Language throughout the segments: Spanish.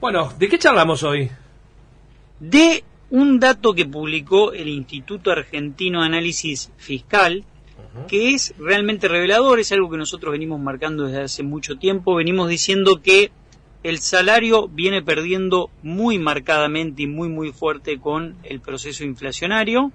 Bueno, ¿de qué charlamos hoy? De un dato que publicó el Instituto Argentino de Análisis Fiscal, que es realmente revelador, es algo que nosotros venimos marcando desde hace mucho tiempo. Venimos diciendo que el salario viene perdiendo muy marcadamente y muy fuerte con el proceso inflacionario.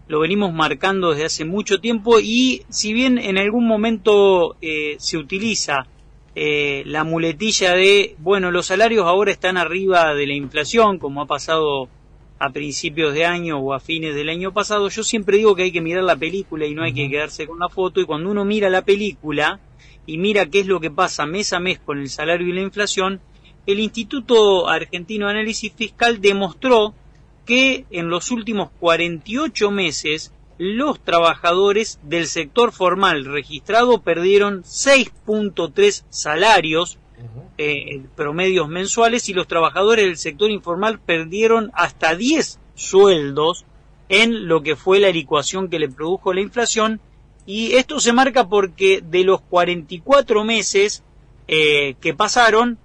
Lo venimos marcando desde hace mucho tiempo, y si bien en algún momento se utiliza la muletilla de, bueno, los salarios ahora están arriba de la inflación, como ha pasado a principios de año o a fines del año pasado, yo siempre digo que hay que mirar la película y no hay que quedarse con la foto. Y cuando uno mira la película y mira qué es lo que pasa mes a mes con el salario y la inflación, el Instituto Argentino de Análisis Fiscal demostró que en los últimos 48 meses los trabajadores del sector formal registrado perdieron 6.3 salarios promedios mensuales, y los trabajadores del sector informal perdieron hasta 10 sueldos en lo que fue la licuación que le produjo la inflación. Y esto se marca porque de los 44 meses que pasaron,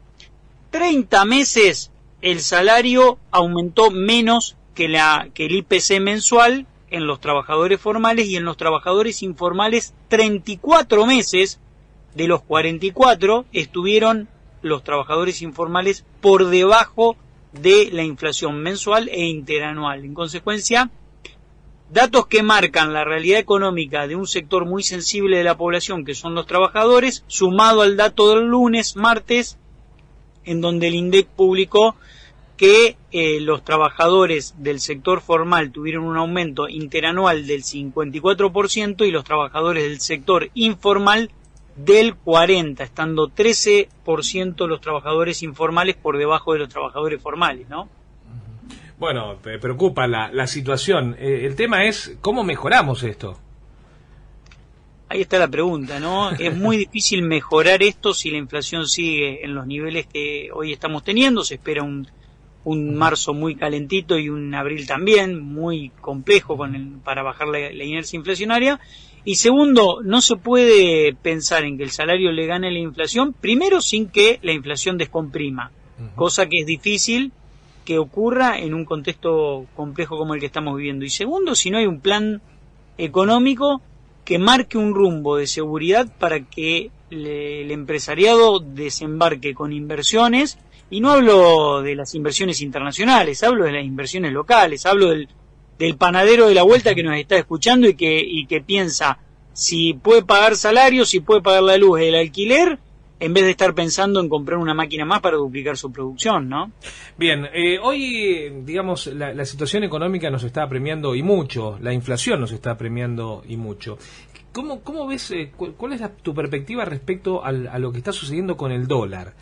30 meses el salario aumentó menos que el IPC mensual en los trabajadores formales, y en los trabajadores informales 34 meses de los 44 estuvieron los trabajadores informales por debajo de la inflación mensual e interanual. En consecuencia, datos que marcan la realidad económica de un sector muy sensible de la población, que son los trabajadores, sumado al dato del martes, en donde el INDEC publicó que los trabajadores del sector formal tuvieron un aumento interanual del 54% y los trabajadores del sector informal del 40%, estando 13% los trabajadores informales por debajo de los trabajadores formales, ¿no? Bueno, te preocupa la situación. El tema es, ¿cómo mejoramos esto? Ahí está la pregunta, ¿no? Es muy difícil mejorar esto si la inflación sigue en los niveles que hoy estamos teniendo. Se espera un marzo muy calentito y un abril también muy complejo para bajar la inercia inflacionaria. Y segundo, no se puede pensar en que el salario le gane a la inflación, primero sin que la inflación descomprima, cosa que es difícil que ocurra en un contexto complejo como el que estamos viviendo. Y segundo, si no hay un plan económico que marque un rumbo de seguridad para que el empresariado desembarque con inversiones. Y no hablo de las inversiones internacionales, hablo de las inversiones locales, hablo del panadero de la vuelta que nos está escuchando y que piensa si puede pagar salarios, si puede pagar la luz, el alquiler, en vez de estar pensando en comprar una máquina más para duplicar su producción, ¿no? Bien, hoy, digamos, la situación económica nos está apremiando y mucho, la inflación nos está apremiando y mucho. ¿Cómo ves, cuál es tu perspectiva respecto a lo que está sucediendo con el dólar?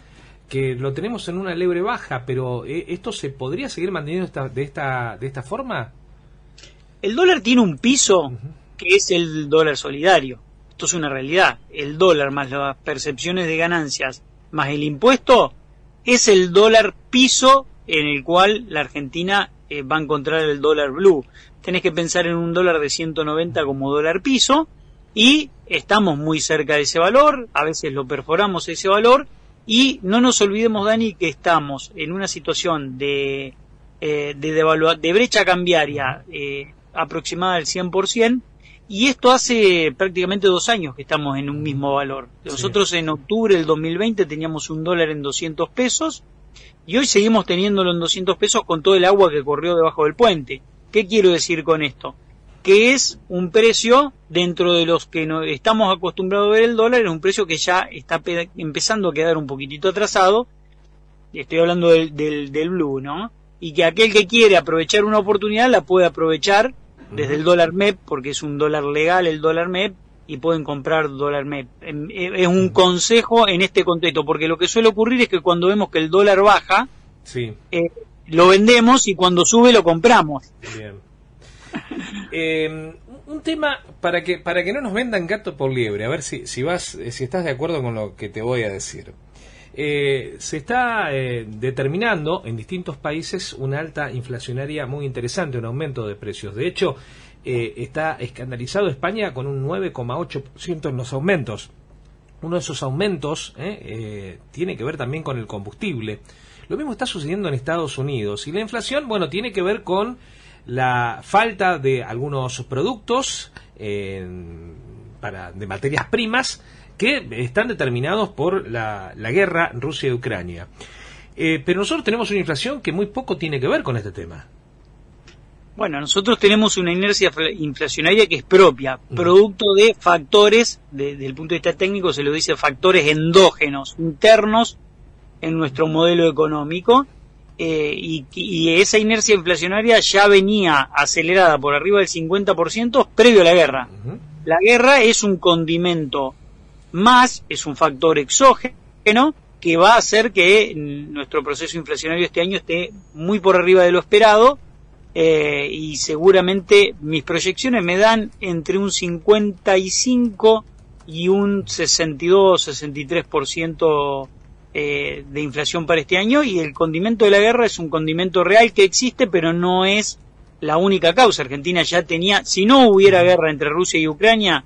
Que lo tenemos en una leve baja, pero ¿esto se podría seguir manteniendo de esta forma? El dólar tiene un piso que es el dólar solidario. Esto es una realidad. El dólar más las percepciones de ganancias más el impuesto es el dólar piso en el cual la Argentina va a encontrar el dólar blue. Tenés que pensar en un dólar de 190 como dólar piso, y estamos muy cerca de ese valor, a veces lo perforamos ese valor. Y no nos olvidemos, Dani, que estamos en una situación de brecha cambiaria aproximada del 100%, y esto hace prácticamente 2 años que estamos en un mismo valor. Nosotros en octubre del 2020 teníamos un dólar en 200 pesos, y hoy seguimos teniéndolo en 200 pesos con todo el agua que corrió debajo del puente. ¿Qué quiero decir con esto? Que es un precio dentro de los que no estamos acostumbrados a ver el dólar, es un precio que ya está empezando a quedar un poquitito atrasado. Estoy hablando del blue, ¿no? Y que aquel que quiere aprovechar una oportunidad la puede aprovechar desde el dólar MEP, porque es un dólar legal el dólar MEP, y pueden comprar dólar MEP. Es un consejo en este contexto, porque lo que suele ocurrir es que cuando vemos que el dólar baja, lo vendemos, y cuando sube lo compramos. Bien. Un tema para que no nos vendan gato por liebre, a ver si estás de acuerdo con lo que te voy a decir. Se está determinando en distintos países una alta inflacionaria muy interesante, un aumento de precios. De hecho, está escandalizado España con un 9,8% en los aumentos. Uno de esos aumentos tiene que ver también con el combustible. Lo mismo está sucediendo en Estados Unidos. Y la inflación, bueno, tiene que ver con la falta de algunos productos de materias primas que están determinados por la guerra Rusia y Ucrania. Pero nosotros tenemos una inflación que muy poco tiene que ver con este tema. Bueno, nosotros tenemos una inercia inflacionaria que es propia, producto de factores, desde el punto de vista técnico se lo dice factores endógenos, internos en nuestro modelo económico, y esa inercia inflacionaria ya venía acelerada por arriba del 50% previo a la guerra. La guerra es un condimento más, es un factor exógeno que va a hacer que nuestro proceso inflacionario este año esté muy por arriba de lo esperado. Y seguramente mis proyecciones me dan entre un 55 y un 62-63% de inflación para este año, y el condimento de la guerra es un condimento real que existe, pero no es la única causa. Argentina ya tenía, si no hubiera guerra entre Rusia y Ucrania,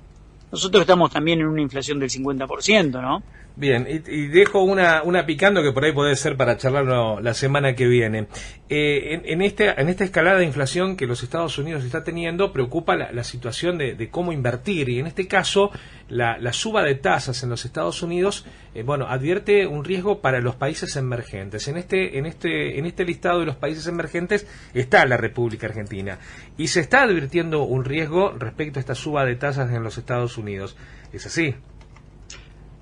nosotros estamos también en una inflación del 50%, ¿no? Bien, y dejo una picando que por ahí puede ser para charlarlo la semana que viene. En esta escalada de inflación que los Estados Unidos está teniendo, preocupa la situación de cómo invertir, y en este caso la suba de tasas en los Estados Unidos, advierte un riesgo para los países emergentes. En este listado de los países emergentes está la República Argentina, y se está advirtiendo un riesgo respecto a esta suba de tasas en los Estados Unidos. ¿Es así?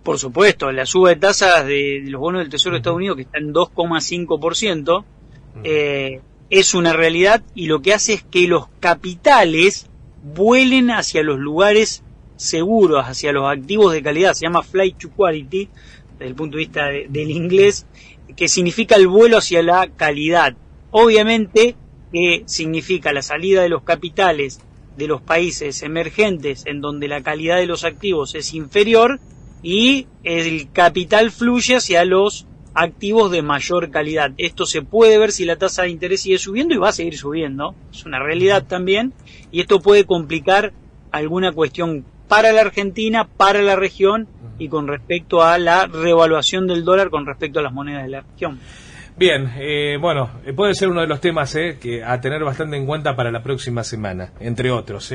Por supuesto, la suba de tasas de los bonos del Tesoro de Estados Unidos, que está en 2,5%, es una realidad, y lo que hace es que los capitales vuelen hacia los lugares seguros, hacia los activos de calidad. Se llama flight to quality, desde el punto de vista del inglés, que significa el vuelo hacia la calidad. Obviamente que significa la salida de los capitales de los países emergentes, en donde la calidad de los activos es inferior, y el capital fluye hacia los activos de mayor calidad. Esto se puede ver si la tasa de interés sigue subiendo, y va a seguir subiendo, es una realidad también, y esto puede complicar alguna cuestión para la Argentina, para la región, y con respecto a la revaluación del dólar con respecto a las monedas de la región. Bien, puede ser uno de los temas que a tener bastante en cuenta para la próxima semana, entre otros.